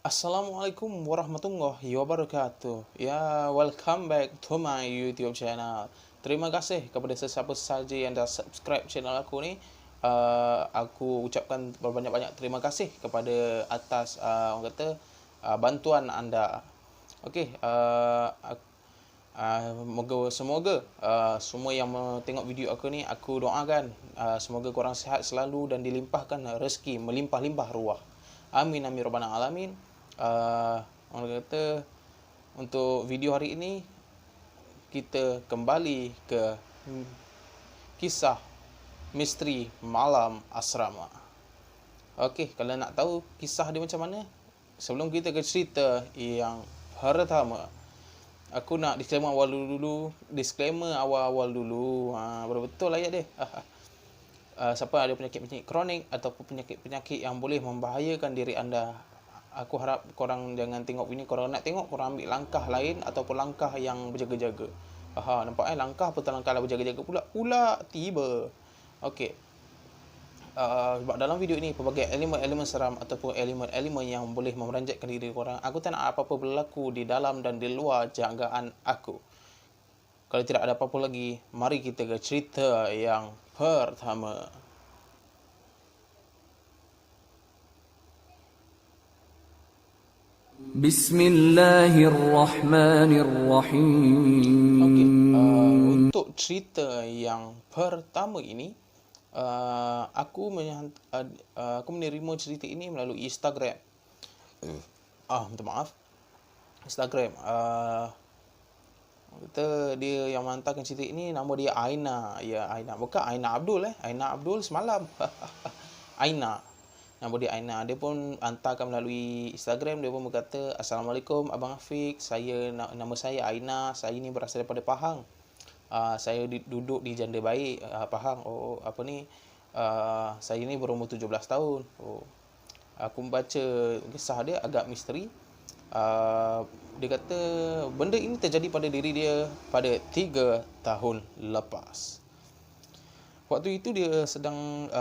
Assalamualaikum warahmatullahi wabarakatuh. Ya, welcome back to my YouTube channel. Terima kasih kepada sesiapa sahaja yang dah subscribe channel aku ni. Aku ucapkan berbanyak-banyak terima kasih kepada atas orang kata bantuan anda. Okey, semoga semua yang tengok video aku ni, aku doakan semoga korang sihat selalu dan dilimpahkan rezeki melimpah-limpah ruah. Amin amin rabbana alamin. Orang kata untuk video hari ini kita kembali ke kisah misteri malam asrama. Okey, kalau nak tahu kisah dia macam mana, sebelum kita ke cerita yang pertama, aku nak disclaimer awal-awal dulu. Betul ayat dia. Siapa ada penyakit-penyakit kronik ataupun penyakit-penyakit yang boleh membahayakan diri anda, aku harap korang jangan tengok ini. Korang nak tengok, korang ambil langkah lain ataupun langkah yang berjaga-jaga. Nampak langkah apa langkah lah berjaga-jaga pula tiba. Okey. Sebab dalam video ini pelbagai elemen-elemen seram ataupun elemen-elemen yang boleh memeranjatkan diri korang. Aku tak nak apa-apa berlaku di dalam dan di luar jangkaan aku. Kalau tidak ada apa-apa lagi, mari kita ke cerita yang pertama. Bismillahirrahmanirrahim. Okey, untuk cerita yang pertama ini, aku menerima cerita ini melalui Instagram. Minta maaf. Instagram. Kita dia yang menghantarkan cerita ini, nama dia Aina. Ya, Aina. Bukan Aina Abdul Aina Abdul semalam. Aina. Nama dia Aina. Dia pun hantarkan melalui Instagram. Dia pun berkata, "Assalamualaikum Abang Afiq. Nama saya Aina. Saya ni berasal daripada Pahang. Saya duduk di Janda Baik, Pahang. Saya ni berumur 17 tahun. Aku membaca kisah dia agak misteri. Dia kata benda ini terjadi pada diri dia pada 3 tahun lepas. Waktu itu dia sedang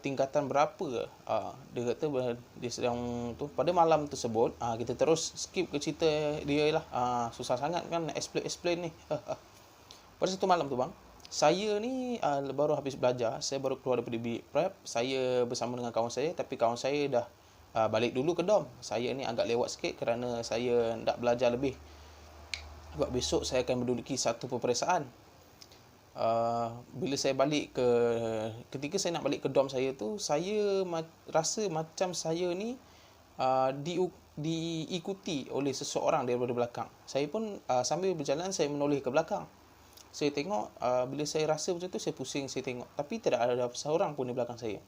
tingkatan berapa, dia kata dia sedang tu pada malam tersebut. Kita terus skip ke cerita dia lah. Susah sangat kan explain ni. Pada satu malam tu bang, saya ni baru habis belajar. Saya baru keluar daripada bilik prep. Saya bersama dengan kawan saya, tapi kawan saya dah balik dulu ke dom. Saya ni agak lewat sikit kerana saya nak belajar lebih, sebab besok saya akan menduduki satu peperiksaan. Bila saya balik ketika saya nak balik ke dom saya tu, saya rasa macam saya ni diikuti oleh seseorang daripada belakang. Saya pun sambil berjalan saya menoleh ke belakang. Saya tengok, bila saya rasa macam tu, saya pusing, saya tengok, tapi tidak ada seorang pun di belakang saya.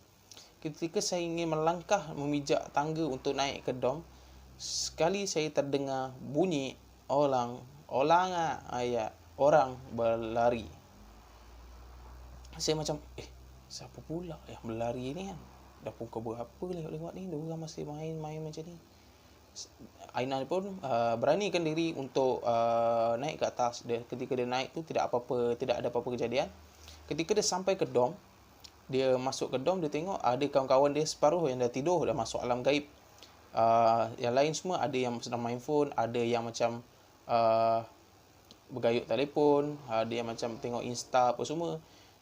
Ketika saya ingin melangkah memijak tangga untuk naik ke dom, sekali saya terdengar bunyi orang berlari. Saya macam, siapa pula yang berlari ni kan? Dah pukul berapa lewat ni, diorang masih main macam ni. Aina pun beranikan diri untuk naik ke atas. Ketika dia naik tu tidak ada apa-apa kejadian. Ketika dia sampai ke dom, dia masuk ke dom, dia tengok ada kawan-kawan dia separuh yang dah tidur, dah masuk alam gaib. Yang lain semua ada yang sedang main phone, ada yang macam bergayut telefon, ada yang macam tengok Insta apa semua.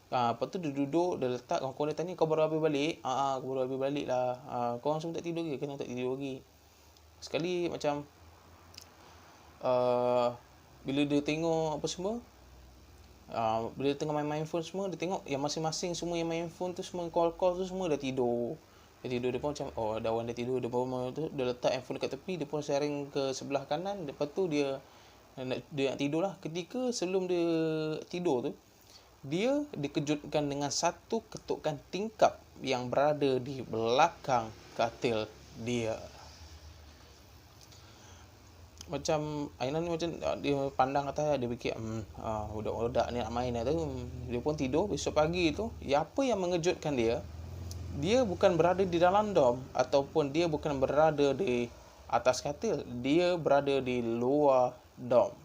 Lepas tu dia duduk, dia letak, kawan-kawan dia tanya, "Kau baru habis balik?" Aku baru habis balik lah. "Korang semua tak tidur ke?" "Kena tak tidur lagi." Sekali macam bila dia tengok apa semua, bila dia tengah main phone semua, dia tengok yang masing-masing semua yang main phone tu, semua call tu semua dah tidur. Dia pun macam, dawan dia tidur. Dia pun dia letak handphone dekat tepi, dia pun sharing ke sebelah kanan. Lepas tu dia nak tidur lah. Ketika sebelum dia tidur tu, dia dikejutkan dengan satu ketukan tingkap yang berada di belakang katil dia. Macam Aina ni macam dia pandang atas, dia fikir budak-budak ni nak main tu. Dia pun tidur. Besok pagi tu, apa yang mengejutkan dia bukan berada di dalam dom ataupun dia bukan berada di atas katil. Dia berada di luar dom.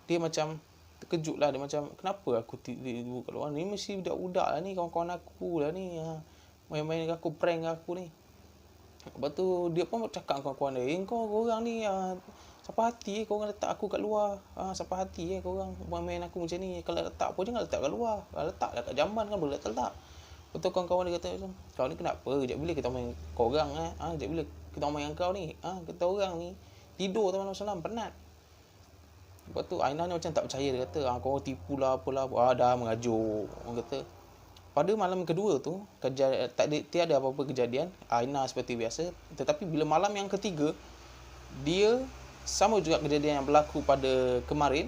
Dia macam terkejut lah. Dia macam, kenapa aku tidur kat luar ni? Mesti budak-budak lah ni, kawan-kawan aku lah ni, main-main dengan aku, prank aku ni. Lepas tu dia pun cakap dengan kawan dia, kau korang ni siapa hati korang letak aku kat luar. Siapa hati korang main aku macam ni. Kalau letak apa jangan letak kat luar. Letak kat jamban kan boleh letak. Betul kawan-kawan dia kata macam, kau ni kenapa? Sekejap bila kita main korang sekejap bila kita main dengan kau ni. Kita orang ni tidur tu malam-malam penat. Lepas tu Aina ni macam tak percaya, dia kata kau tipu lah apalah. Dah mengajuk. Orang kata pada malam kedua tu tiada apa-apa kejadian. Aina seperti biasa. Tetapi bila malam yang ketiga, dia sama juga kejadian yang berlaku pada kemarin.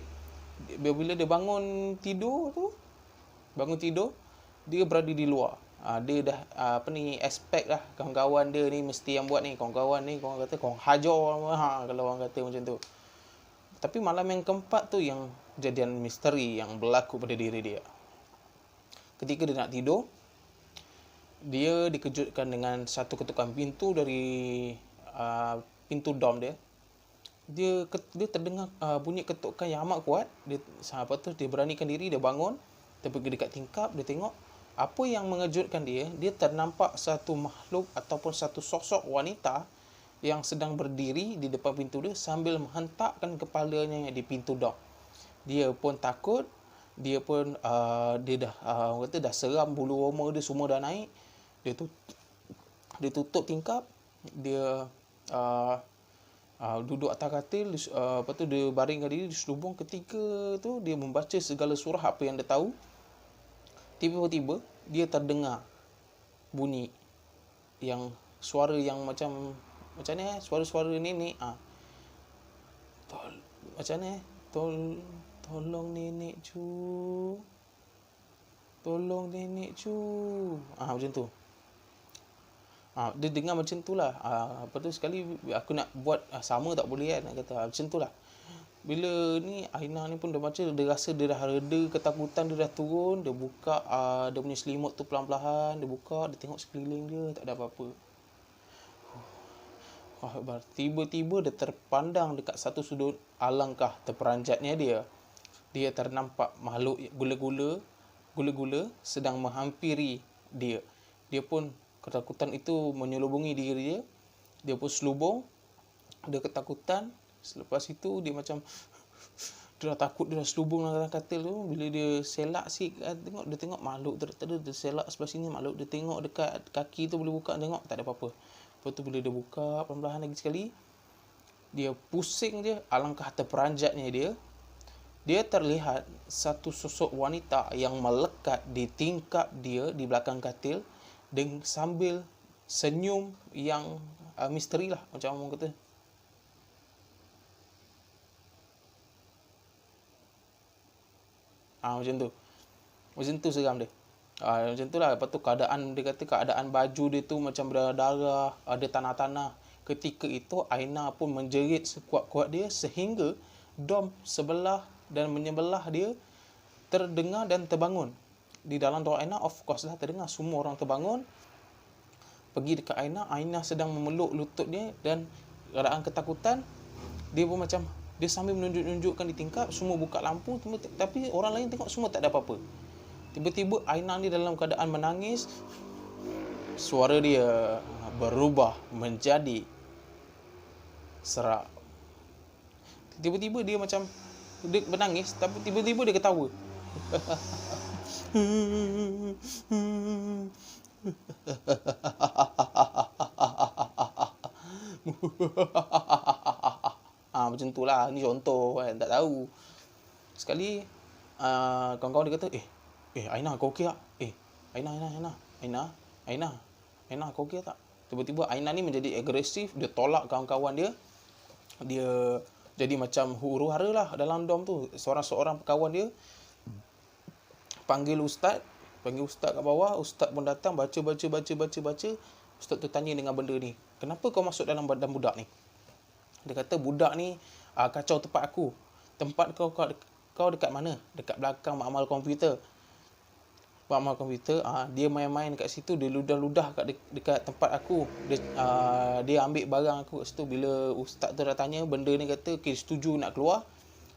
Bila dia bangun tidur, dia berada di luar. Dia dah expect lah kawan-kawan dia ni mesti yang buat ni. Kawan-kawan ni korang kata korang hajar kalau orang kata macam tu. Tapi malam yang keempat tu yang kejadian misteri yang berlaku pada diri dia. Ketika dia nak tidur, dia dikejutkan dengan satu ketukan pintu dari pintu dom dia. Dia terdengar bunyi ketukan yang amat kuat. Lepas tu dia beranikan diri, dia bangun, dia pergi dekat tingkap, dia tengok. Apa yang mengejutkan dia ternampak satu makhluk ataupun satu sosok wanita yang sedang berdiri di depan pintu dia sambil menghentakkan kepalanya di pintu dom. Dia pun takut. Dia pun dia dah orang kata dah seram, bulu roma dia semua dah naik. Dia tutup tingkap, dia duduk atas katil, lepas tu dia baringkan diri di selubung. Ketika tu dia membaca segala surah apa yang dia tahu. Tiba-tiba dia terdengar bunyi yang suara yang macam ni suara-suara nenek macam ni tolong nenek cu. Tolong nenek cu. Macam tu. Dia dengar macam tu lah. Lepas tu sekali aku nak buat sama tak boleh kan. Nak kata macam tu lah. Bila ni Aina ni pun dah baca, dia rasa dia dah reda ketakutan, dia dah turun. Dia buka dia punya selimut tu pelan-pelan. Dia buka, dia tengok sekeliling dia, tak ada apa-apa. Tiba-tiba dia terpandang dekat satu sudut. Alangkah terperanjatnya dia ternampak makhluk gula-gula sedang menghampiri dia. Dia pun ketakutan itu menyelubungi diri dia. Dia pun selubung. Dia ketakutan. Selepas itu dia macam dia dah takut, dia dah selubung dalam katil tu. Bila dia selak dia tengok makhluk tu. Dia selak sebelah sini makhluk. Dia tengok dekat kaki tu boleh buka, tengok tak ada apa-apa. Lepas tu bila dia buka perlahan-lahan lagi sekali, dia pusing dia. Alangkah terperanjatnya dia terlihat satu sosok wanita yang melekat di tingkap dia di belakang katil dengan sambil senyum yang misteri lah, macam orang kata. Macam tu seram dia. Macam tu lah. Lepas tu dia kata keadaan baju dia tu macam berdarah, ada tanah-tanah. Ketika itu Aina pun menjerit sekuat-kuat dia sehingga dom sebelah dan menyebelah dia terdengar dan terbangun. Di dalam doa Aina of course lah terdengar, semua orang terbangun. Pergi dekat Aina sedang memeluk lutut dia dan keadaan ketakutan. Dia pun macam dia sambil menunjuk-nunjukkan di tingkap, semua buka lampu, tapi orang lain tengok semua tak ada apa-apa. Tiba-tiba Aina ni dalam keadaan menangis. Suara dia berubah menjadi serak. Tiba-tiba dia macam dia menangis, tapi tiba-tiba dia ketawa. Macam tu lah. Ni contoh kan, tak tahu. Sekali kawan-kawan dia kata, Aina kau okey tak? Aina kau okey tak? Tiba-tiba Aina ni menjadi agresif. Dia tolak kawan-kawan dia. Dia jadi macam huru-hara lah dalam dom tu. Seorang-seorang kawan dia panggil ustaz kat bawah. Ustaz pun datang, baca. Ustaz tu tanya dengan benda ni, kenapa kau masuk dalam badan budak ni? Dia kata budak ni kacau tempat aku. Tempat kau dekat mana? Dekat belakang makmal komputer. Dia main-main kat situ. Dia ludah-ludah dekat tempat aku. Dia ambil barang aku kat situ. Bila ustaz tu dah tanya benda ni, kata okay, setuju nak keluar,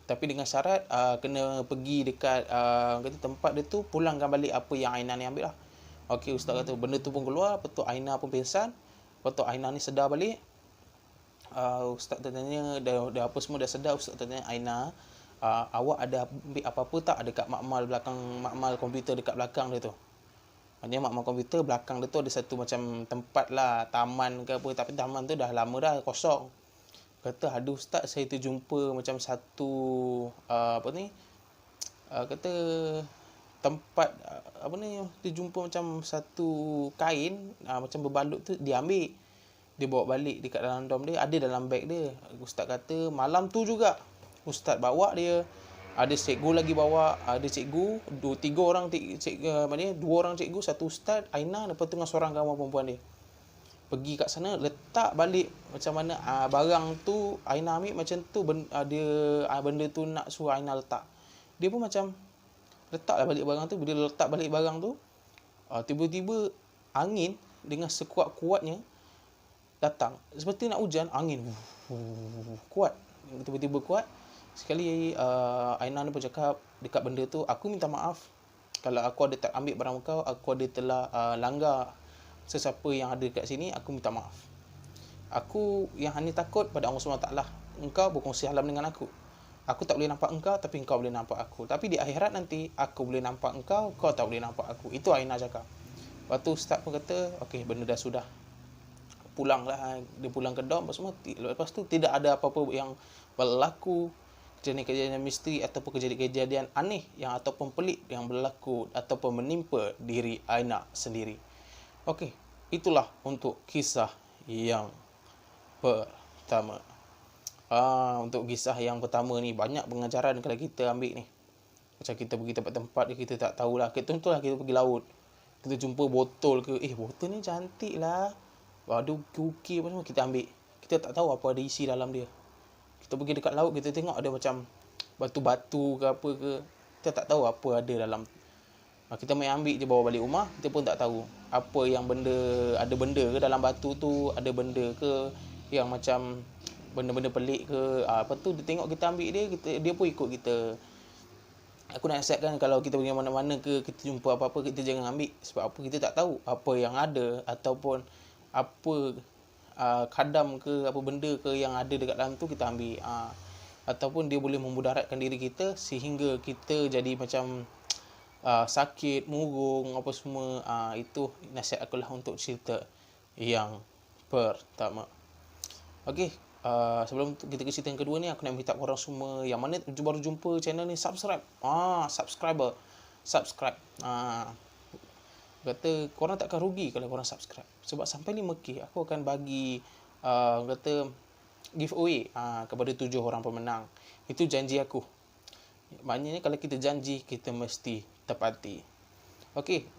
tapi dengan syarat kena pergi dekat kata tempat dia tu, pulangkan balik apa yang Aina ni ambil lah. Okey, ustaz kata benda tu pun keluar. Lepas tu Aina pun pingsan. Lepas tu Aina ni sedar balik. Ustaz tanya dah apa semua dah sedar. Ustaz tanya Aina, awak ada ambil apa-apa tak dekat makmal komputer dekat belakang dia tu. Maknanya makmal komputer belakang dia tu ada satu macam tempat lah, taman ke apa, tapi taman tu dah lama dah kosong. Kata, aduh Ustaz, saya terjumpa macam satu kata tempat terjumpa macam satu kain macam berbalut tu, dia ambil, dia bawa balik dekat dalam dom dia, ada dalam beg dia. Ustaz kata malam tu juga Ustaz bawa dia, ada cikgu lagi bawa, ada cikgu, tiga orang cikgu, maknanya 2 orang cikgu, satu Ustaz, Aina, lepas tu dengan seorang kawan perempuan dia. Pergi kat sana, letak balik macam mana barang tu Aina ambil macam tu, benda tu nak suruh Aina letak. Dia pun macam letaklah balik barang tu. Bila letak balik barang tu, tiba-tiba angin dengan sekuat-kuatnya datang. Seperti nak hujan, angin kuat. Tiba-tiba kuat. Sekali Aina ni pun cakap dekat benda tu, aku minta maaf kalau aku ada tak ambil barang kau, aku ada telah langgar sesiapa yang ada kat sini, aku minta maaf. Aku yang hanya takut pada Allah SWT. Engkau berkongsi alam dengan aku. Aku tak boleh nampak engkau, tapi engkau boleh nampak aku. Tapi di akhirat nanti, aku boleh nampak engkau, kau tak boleh nampak aku. Itu Aina cakap. Lepas tu Ustaz pun kata, okey, benda dah sudah. Pulanglah. Dia pulang ke dom semua. Lepas tu tidak ada apa-apa yang berlaku, kejadian-kejadian misteri ataupun kejadian-kejadian aneh yang ataupun pelik yang berlaku ataupun menimpa diri Aina sendiri. Okey, itulah untuk kisah yang pertama. Untuk kisah yang pertama ni banyak pengajaran kalau kita ambil ni. Macam kita pergi tempat-tempat kita tak tahulah. Contohlah kita pergi laut, kita jumpa botol ke, botol ni cantik lah, ada ukir apa semua, kita ambil. Kita tak tahu apa ada isi dalam dia. Kita pergi dekat laut, kita tengok ada macam batu-batu ke apa ke, kita tak tahu apa ada dalam. Kita main ambil je, bawa balik rumah, kita pun tak tahu apa yang ada benda ke dalam batu tu, ada benda ke yang macam benda-benda pelik ke. Lepas tu dia tengok kita ambil dia pun ikut kita. Aku nak nasihatkan, kalau kita pergi mana-mana ke, kita jumpa apa-apa, kita jangan ambil. Sebab apa, kita tak tahu apa yang ada, ataupun apa kadam ke, apa benda ke yang ada dekat dalam tu kita ambil. Ataupun dia boleh memudaratkan diri kita sehingga kita jadi macam sakit, murung, apa semua. Itu nasihat aku lah untuk cerita yang pertama. Okey, sebelum kita ke cerita yang kedua ni, aku nak minta korang semua yang mana baru jumpa channel ni, subscribe. Subscribe. Kata korang takkan rugi kalau korang subscribe. Sebab sampai 5K aku akan bagi giveaway kepada 7 orang pemenang. Itu janji aku. Maknanya kalau kita janji, kita mesti tepati. Okey,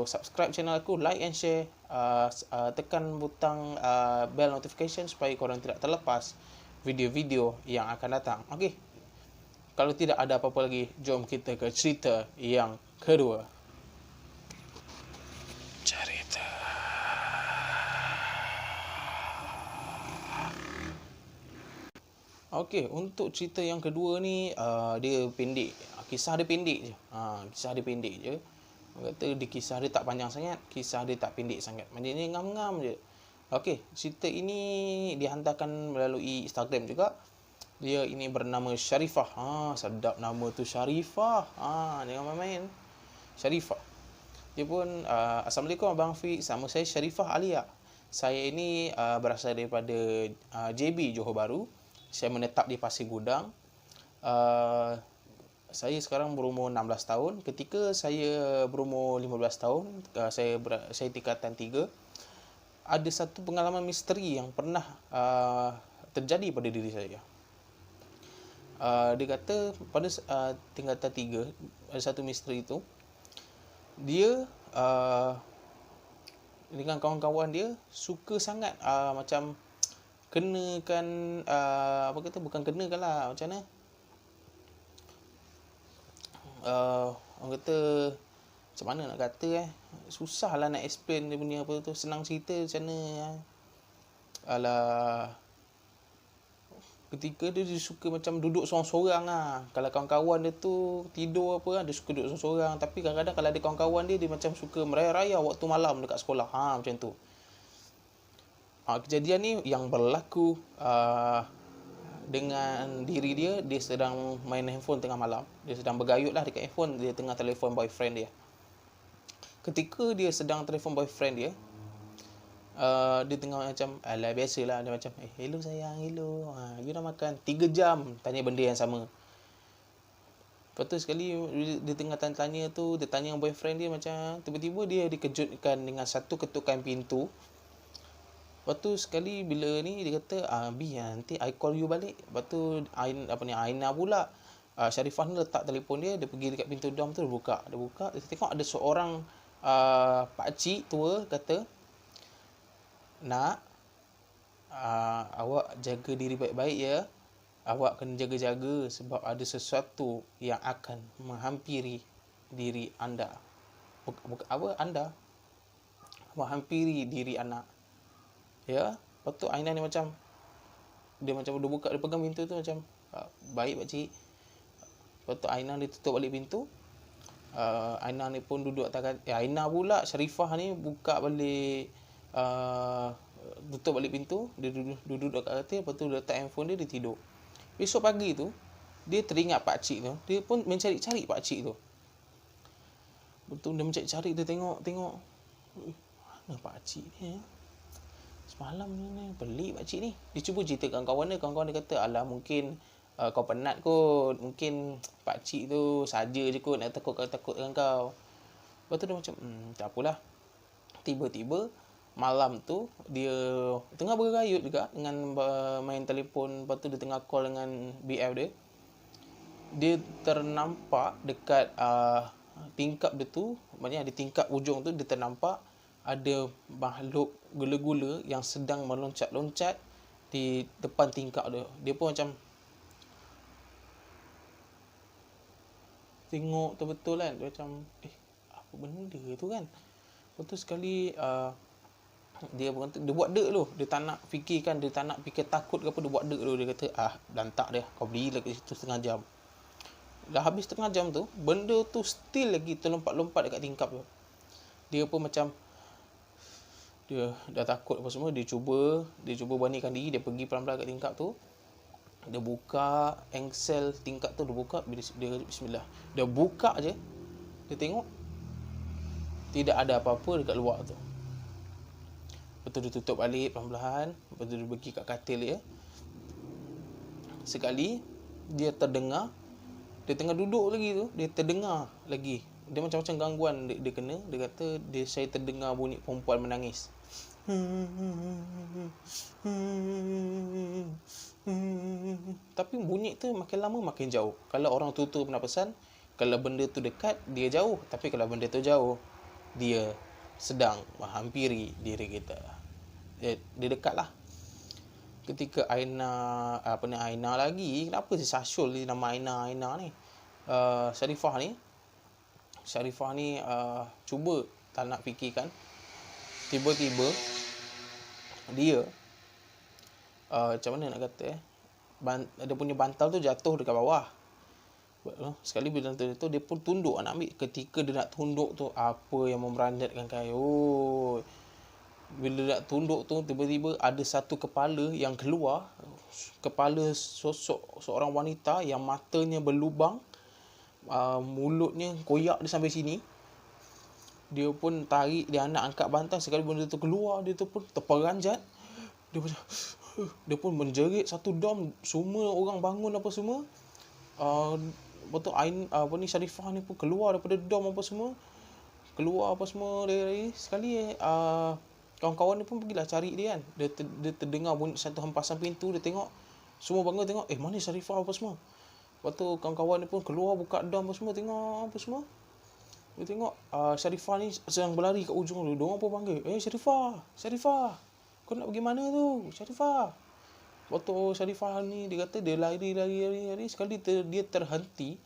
subscribe channel aku, like and share, tekan butang bell notification supaya korang tidak terlepas video-video yang akan datang. Okey, kalau tidak ada apa-apa lagi, jom kita ke cerita yang kedua. Cerita. Okey, untuk cerita yang kedua ni, dia pendek. Kisah dia pendek je. Kata kisah dia tak panjang sangat, kisah dia tak pendek sangat. Maknanya ngam-ngam je. Okey, cerita ini dihantarkan melalui Instagram juga. Dia ini bernama Sharifah. Sedap nama tu, Sharifah. Jangan main-main. Sharifah. Dia pun, Assalamualaikum Abang Fiq, sama saya Sharifah Alia. Saya ini berasal daripada JB, Johor Bahru. Saya menetap di Pasir Gudang. Saya sekarang berumur 16 tahun. Ketika saya berumur 15 tahun, saya tingkatan 3. Ada satu pengalaman misteri yang pernah terjadi pada diri saya. Dia kata pada tingkatan 3 ada satu misteri itu. Dia dengan kawan-kawan dia suka sangat macam kenakan, bukan kenakan lah, macam mana, orang kata, macam mana nak kata, susah lah nak explain dia punya apa tu, senang cerita macam mana. Ketika dia suka macam duduk sorang-sorang lah. Kalau kawan-kawan dia tu tidur apa, dia suka duduk sorang-sorang. Tapi kadang-kadang kalau ada kawan-kawan dia macam suka meraya-raya waktu malam dekat sekolah. Macam tu. Kejadian ni yang berlaku dengan diri dia. Dia sedang main handphone tengah malam. Dia sedang bergayut lah dekat handphone. Dia tengah telefon boyfriend dia. Ketika dia sedang telefon boyfriend dia, dia tengah macam, alah biasalah, dia macam, hello sayang, hello, you dah makan? 3 jam tanya benda yang sama. Lepas tu sekali dia tengah tanya tu, dia tanya boyfriend dia macam, tiba-tiba dia dikejutkan dengan satu ketukan pintu. Lepas tu sekali bila ni dia kata, Bi, nanti I call you balik. Lepas tu Aina pula, Sharifah ni letak telefon dia, dia pergi dekat pintu dom tu, dia buka, dia tengok ada seorang pakcik tua kata, nak, awak jaga diri baik-baik ya. Awak kena jaga-jaga sebab ada sesuatu yang akan menghampiri diri anda. Anda menghampiri diri anak. Ya. Lepas tu Aina ni macam, dia buka, dia pegang pintu tu macam, baik pakcik. Lepas tu Aina dia tutup balik pintu. Aina ni pun duduk atas Aina pula, Sharifah ni buka balik, tutup balik pintu. Dia duduk dekat katil. Lepas tu dia letak handphone dia, dia tidur. Besok pagi tu, dia teringat pakcik tu. Dia pun mencari-cari pakcik tu. Betul, dia mencari-cari, dia tengok, mana pakcik ni? Semalam ni pelik pakcik ni. Dia cuba ceritakan kawan dia kata, alah mungkin kau penat kot. Mungkin pakcik tu saja je kot nak takutkan kau. Lepas tu dia macam, tak apalah. Tiba-tiba malam tu dia tengah bergayut juga dengan main telefon. Lepas tu dia tengah call dengan BF dia. Dia ternampak dekat tingkap dia tu, maknanya di tingkap ujung tu, dia ternampak ada makhluk gula-gula yang sedang meloncat-loncat di depan tingkap dia. Dia pun macam tengok tu betul kan. Dia macam, apa benda tu kan. Lepas tu sekali dia buat dek dulu. Dia tak nak fikirkan, dia tak nak fikir takut ke apa, dia buat dek dulu. Dia kata, lantak dia, kau beli lagi situ setengah jam. Dah habis setengah jam tu, benda tu still lagi terlompat-lompat dekat tingkap tu. Dia pun macam, dia dah takut apa semua. Dia cuba bandingkan diri. Dia pergi pelan-pelan kat tingkap tu. Dia buka engsel tingkap tu. Dia buka, dia bismillah. Dia buka je, dia tengok tidak ada apa-apa dekat luar tu. Lepas tu dia tutup balik pelan-pelan. Lepas tu dia pergi kat katil dia. Sekali dia terdengar, dia tengah duduk lagi tu, dia terdengar lagi. Dia macam-macam gangguan dia kena. Dia kata, saya terdengar bunyi perempuan menangis. Tapi bunyi tu makin lama makin jauh. Kalau orang tu pernafasan, kalau benda tu dekat, dia jauh. Tapi kalau benda tu jauh, dia sedang menghampiri diri kita. Dia dekat lah. Ketika Aina lagi, kenapa si Sasyul dia nama Aina ni? Sharifah ni cuba tak nak fikirkan. Tiba-tiba dia macam mana nak kata, dia punya bantal tu jatuh dekat bawah. Sekali bila tu dia pun tunduk nak ambil. Ketika dia nak tunduk tu, apa yang memeranjatkan kayu. Bila nak tunduk tu, tiba-tiba ada satu kepala yang keluar. Kepala seorang wanita yang matanya berlubang, mulutnya koyak dia sampai sini. Dia pun tarik, dia nak angkat bantal. Sekali benda tu keluar, dia tu pun terperanjat. Dia pun menjerit satu dom. Semua orang bangun apa semua. Lepas tu Sharifah ni pun keluar daripada dom apa semua. Dari sekali kawan-kawan dia pun pergilah cari dia kan. Dia terdengar bunyi satu hempasan pintu. Dia tengok, semua bangun tengok, mana Sharifah apa semua. Lepas tu kawan-kawan dia pun keluar buka dom apa semua, tengok apa semua. Dia tengok Sharifah ni sedang berlari kat ujung tu. Diorang pun panggil, Sharifah, kau nak pergi mana tu, Sharifah? Waktu Sharifah ni dia kata dia lari. Sekali dia terhenti.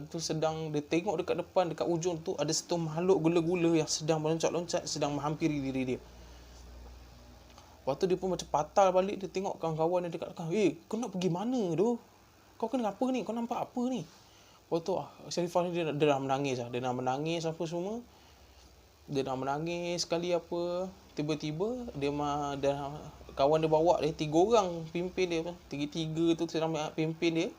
Tu sedang dia tengok dekat depan, dekat ujung tu ada satu makhluk gula-gula yang sedang meloncat-loncat, sedang menghampiri diri dia. Lepas tu dia pun macam patah balik. Dia tengok kawan-kawan dia dekat belakang, kau nak pergi mana tu? Kau kena apa ni? Kau nampak apa ni? Lepas tu Sharifah ni dia dah menangis apa semua. Dia dah menangis sekali apa. tiba-tiba dah kawan dia bawa dia 3 orang pimpin dia, tiga-tiga tu sedang pimpin dia.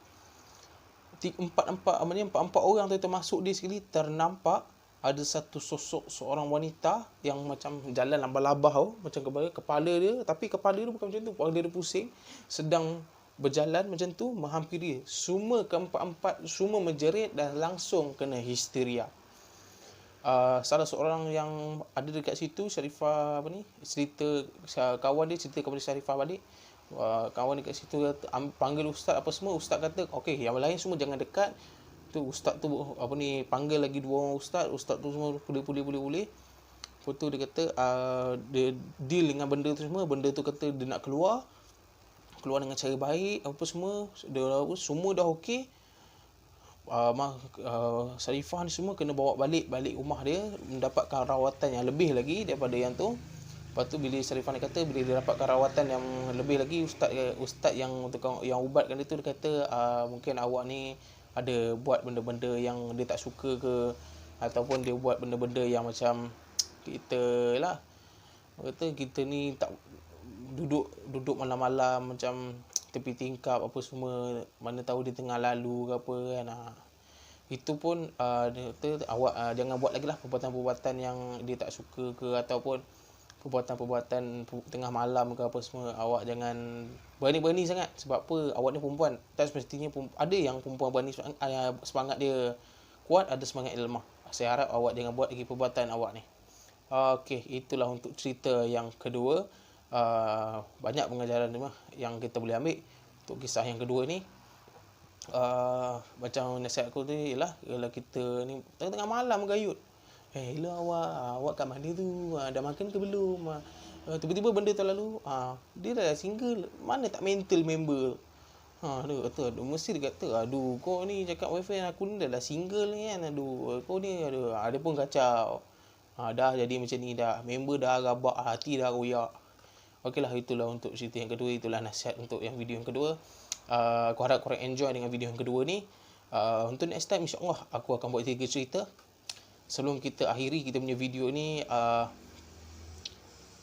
Empat orang tu termasuk dia sekali, ternampak ada satu sosok seorang wanita yang macam jalan labah-labah tau, macam kepala dia, tapi kepala dia bukan macam tu, kepala dia pusing, sedang berjalan macam tu menghampiri dia. Semua keempat-empat semua menjerit dan langsung kena histeria. Salah seorang yang ada dekat situ, Sharifah kawan dia cerita kepada Sharifah balik. Kawan dekat situ panggil ustaz apa semua. Ustaz kata okey, yang lain semua jangan dekat. Tu ustaz tu panggil lagi 2 orang ustaz tu semua boleh. Lepas tu dia kata dia deal dengan benda tu semua. Benda tu kata dia nak keluar dengan cara baik apa semua. Semua dah okey. Sharifah ni semua kena bawa balik rumah dia, mendapatkan rawatan yang lebih lagi daripada yang tu. Lepas tu bila Sharifah ni kata bila dia dapatkan rawatan yang lebih lagi, ustaz yang ubatkan dia tu, dia kata mungkin awak ni ada buat benda-benda yang dia tak suka ke, ataupun dia buat benda-benda yang macam kita lah, kata kita ni tak duduk malam-malam macam tepi tingkap apa semua, mana tahu dia tengah lalu ke apa kan. Itu pun dia kata awak jangan buat lagi lah perbuatan-perbuatan yang dia tak suka ke, ataupun perbuatan-perbuatan tengah malam ke apa semua. Awak jangan berani-berani sangat. Sebab apa? Awak ni perempuan. Tak semestinya ada yang perempuan berani, semangat dia kuat, ada semangat dia lemah. Saya harap awak jangan buat lagi perbuatan awak ni. Okey, itulah untuk cerita yang kedua. Banyak pengajaran yang kita boleh ambil untuk kisah yang kedua ni. Macam nasihat aku tu ialah kita ni tengah malam gayut, hello awak kat mana tu, dah makan ke belum, tiba-tiba benda tu lalu, dia dah single, mana tak mental member. Dia kata mesti dia kata aduh kau ni cakap boyfriend aku ni dah single ni kan, aduh kau ni ada pun kacau. Dah jadi macam ni dah, member dah rabak, hati dah royak. Okeylah, itulah untuk cerita yang kedua. Itulah nasihat untuk yang video yang kedua. Aku harap korang enjoy dengan video yang kedua ni. Untuk next time insyaAllah aku akan buat 3 cerita. Sebelum kita akhiri kita punya video ni,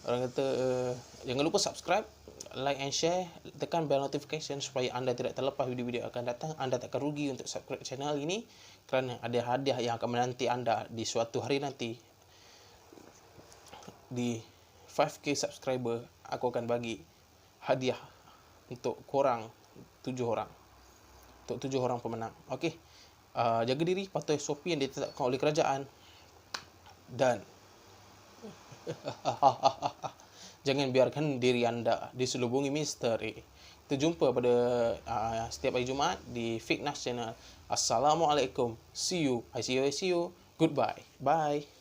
orang kata jangan lupa subscribe, like and share, tekan bell notification supaya anda tidak terlepas video-video akan datang. Anda takkan rugi untuk subscribe channel ini, kerana ada hadiah yang akan menanti anda di suatu hari nanti. Di 5k subscriber aku akan bagi hadiah untuk korang 7 orang. Untuk 7 orang pemenang. Okey. Jaga diri, patuhi SOP yang ditetapkan oleh kerajaan, dan jangan biarkan diri anda diselubungi misteri. Kita jumpa pada setiap hari Jumaat di Fitness Channel. Assalamualaikum. See you. I see you. Goodbye. Bye.